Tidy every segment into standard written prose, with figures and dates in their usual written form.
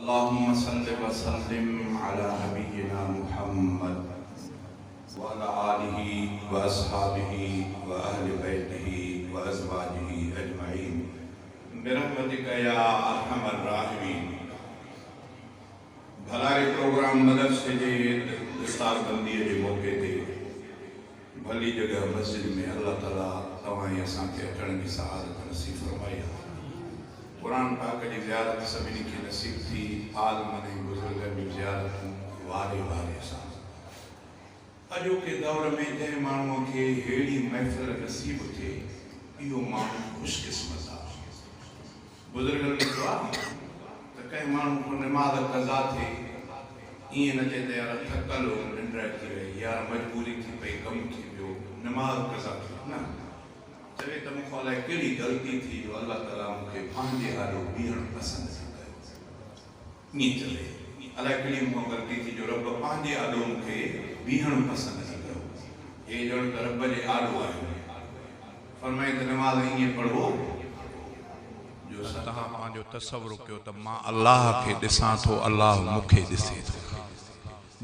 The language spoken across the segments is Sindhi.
اللهم صل وسلم على نبينا محمد وعلى آله وأصحابه وأهل بيته وأزواجه أجمعين برحمتك يا أرحم الراحمين. بھلائے پروگرام مدرسے جے دستار بندی جے موقع تے بھلی جگہ مسجد میں اللہ تعالیٰ تمہیں اساں کے اچھن کی سعادت نصیب فرمائی. قرآن پاک جی زیارت سبھی کی نصیب تھی. عالم نے بزرگ بھی زیارت وارے سان اجو کے دور میں جے مانو کے ہیڑی محفل نصیب تھے یہ مانو خوش قسمت آ. بزرگ نے دعا تو کہیں مانو کو نماز قضا تھے یہ نہ چاہتے یار تھکل ہو ننڈر کی رہی یار مجبوری تھی پہ کم کی بیو نماز قضا تھی نا چوے تو مخوالا کیڑی غلطی تھی جو اللہ تعالیٰ مجھے پانجے ہارو بیہن پسند سے کرے نہیں چلے. اللہ کیڑی مخوالا غلطی تھی جو رب پانجے ہارو مجھے بیہن پسند سے کرو. یہ جو رب جے ہارو آئے فرمائے تو نماز یہ پڑھو جو ستہاں پانجو تصور کیو تو ماں اللہ کے ڈساں تو اللہ مکھے ڈسے تو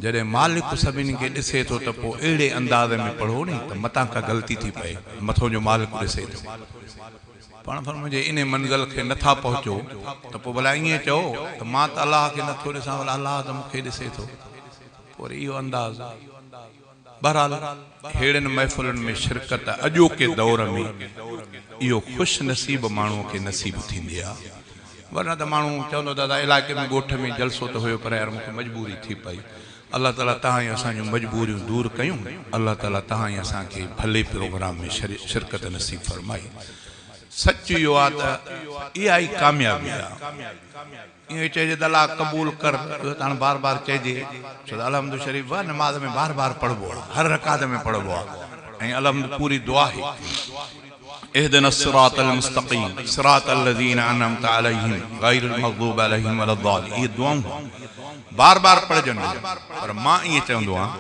جڑے مالک سبھی کے ڈسے تو پو ایڑے انداز میں پڑھو نہیں تو متاں کا غلطی تھی پئے متھو جو مالک ڈسے تو پان فرمائے انہیں منزل کے نتھا پہنچو تو پو بھلا یہ چاہو تو ماں تو اللہ کے نتھو ڈساں والا اللہ تو مکھے ڈسے تو پور یہ انداز. بہرحال ہیڑن محفلن میں شرکت اجو کے دور میں یہ خوش نصیب مانو کے نصیب تھی دیا. ورنہ تو مانو چاہو دادا علاقے میں گوٹھ میں جلسو تو ہوئے پر یار مجھے مجبوری تھی پئی. اللہ تعالیٰ تہاں اسان جو مجبوریوں دور کیوں. اللہ تعالیٰ تہاں اسان کے بھلے پروگرام میں شرکت نصیب فرمائی. سچ یہ آتا یہ آئی کامیابی ہے. یہ چاہیے اللہ قبول کر بار بار چاہیے الحمد شریف نماز میں بار بار پڑھو ہر رکعت میں پڑھو الحمد پوری دعا ہے. اهدنا الصراط المستقيم صراط الذين انعمت عليهم غير المغضوب عليهم ولا الضالين. یہ دعاؤں بار بار پڑھ جنو پر ماں یہ چاہندو ہاں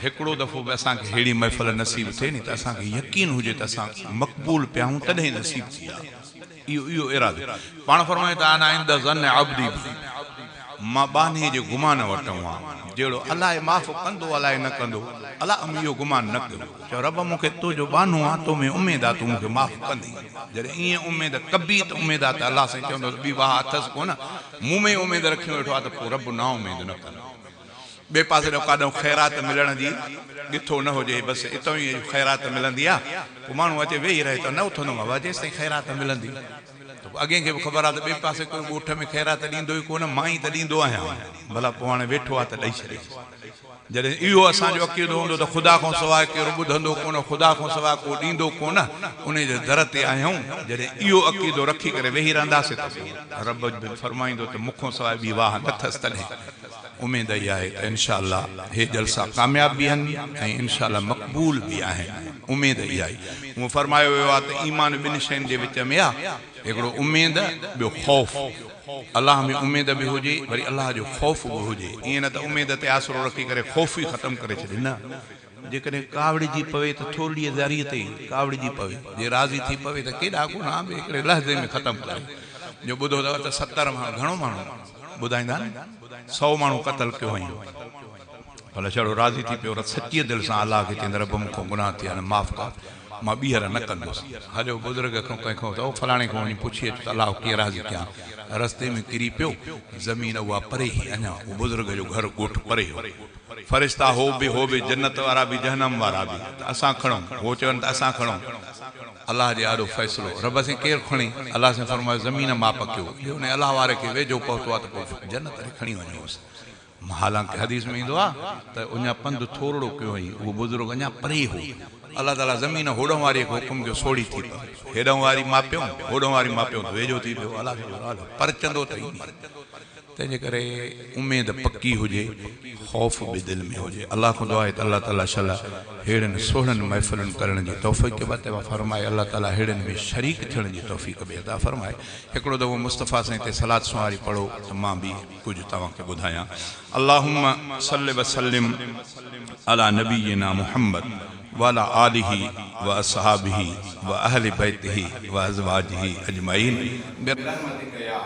ہکڑو دفعو اساں کے ہیڑی محفل نصیب تھے نہیں تو اساں کے یقین ہو جے تو اساں مقبول پیاؤں تدہیں نصیب تھیا. یہ ارادہ پان فرمائے تو انا عند ظن عبدی ماں بانے جو گمان وٹوں ہاں جیڑو اللہ معاف کندو اللہ نہ کندو اللہ امیو گمان نہ کرو چو رب مکھے تو جو بانو ہاں تو میں امید آ تو مکھے معاف کندی. جڑے یہ امید کبھی تو امید آ تو اللہ سے چوندو بی واہ اتھس کو نا منہ میں امید رکھیو ویٹھو آ تو رب نا امید نہ کندو. بے پاسے جو کاڈوں خیرات ملن دی گتھو نہ ہو جے بس اتو ہی خیرات ملن دیا وہ مانو اچے وہی رہے تو نہ اٹھنو ما واجے سے خیرات ملن دی تو اگے کے خبر آ تو بے پاسے کوئی گوٹھ میں خیرات ڈیندو ہی کون مائی تے ڈیندو آیا بھلا پوانے ویٹھو آ تے ڈئی چھڑے. جڑے ایو اساں جو عقیدو ہوندو تو خدا کو سوا کے ٻدھندو کون خدا کو سوا کو ڈیندو کون انہیں جو در تے آیوں جڑے ایو عقیدو رکھی کرے وہی رہندا سے رب فرمائیندو تو مکھوں سوا بھی واہ نتھس تنے. امید یہ ہے تو انشاءاللہ یہ جلسہ کامیاب بھی ہیں انشاءاللہ مقبول بھی ہیں. امید یہ ہے وہ فرمائے ہوئے وات ایمان بن شین دے وچ میں ایکڑو امید بیو خوف. اللہ میں امید بھی ہو جائے وری اللہ جو خوف بھی ہو جائے. یہ نہ تو امید تے آسرو رکھی کرے خوف ہی ختم کرے چھڑے نا. جے کرے کاوڑی جی پوے تو تھوڑی ذریعے تے کاوڑی جی پوے جے راضی تھی پوے تو کیڑا کو نا ایکڑے لحظے میں ختم کرے. جو بدھو تو 70 ماں گھنو مانو بدھائندا 100 مانو قتل کیوں ہیں بھلا چڑو راضی تھی پیو سچی دل سے اللہ کے چند رب مکھوں گناہ تھی معاف کر ماں بیہر نہ کندوس. ہلو بزرگ کھوں تو فلانے کو پوچھیے تو اللہ کی راضی کیا رستے میں کری پیو زمین ہوا پرے ہی انا وہ بزرگ جو گھر گوٹھ پرے ہو فرشتہ ہو بھی جنت وارا بھی جہنم وارا بھی اساں کھڑوں وہ چون اساں کھڑوں اللہ جے آڑو فیصلو رب سے کیر کھڑی اللہ سے فرمایا زمین ماں پکیو انہیں اللہ وارے کے ویجو پہتو تو جنت کھڑی ونجوس. حالانکہ حدیث میں دعا تو انہاں پند تھوڑو کیوں ہی وہ بزرگ انہاں پرے ہو. اللہ تعالیٰ زمین ہوڑوں واری کو حکم جو سوڑی تھی ہیڑوں واری ماں پیوں ہوڑوں واری ماں پیوں تو ویجو تھی پیو اللہ پر چندو تھی تیجے کرے امید پکی ہو جے خوف بھی دل میں ہو جے. اللہ کو دعا ہے تو اللہ تعالیٰ شاء ہیڑن سوڑن محفلن کرن جی توفیق کے بعد فرمائے. اللہ تعالیٰ ہیڑن میں شریک تھن جی توفیق بھی عطا فرمائے. ہکڑو دو مصطفیٰ سے تے صلاۃ سواری پڑھو تو ماں بھی کچھ تواں کے بدھایاں. اللہم صلی وسلم علی نبینا محمد وعلى آله وأصحابه وأهل بيته وأزواجه أجمعين برحمتك يا